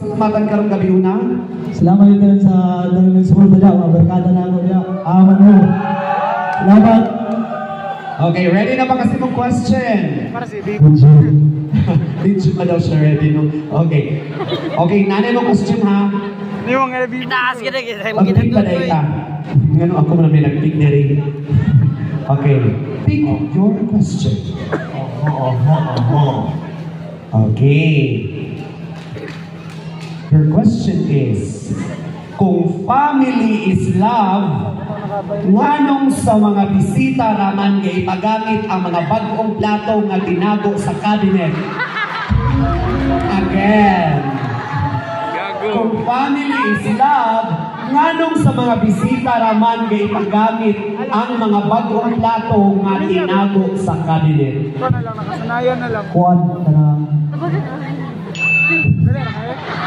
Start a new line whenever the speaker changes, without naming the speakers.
Salamatan karong gabi una.
Salamat din sa dalawang sumunod na barkada na ako niya. Aman mo. Salamat.
Okay, ready na ba kasi mong question?
Para si Big.
Did you daw siya ready no? Okay. Okay, nanay mo question ha.
Hindi mo nga Big.
Itaas ka na kita.
Pag-pick ba na ita? Ngano ako man may nag-pick na rin. Okay. Pick your question. Okay. Your question is, kung family is love, nganong sa mga bisita raman nga ipagamit ang mga bagong plato nga tinago sa cabinet? Again. Kung family is love, nganong sa mga bisita raman nga ipagamit ang mga bagong plato nga tinago sa cabinet?
Ito na lang, nakasanayan na lang.
Kuwan.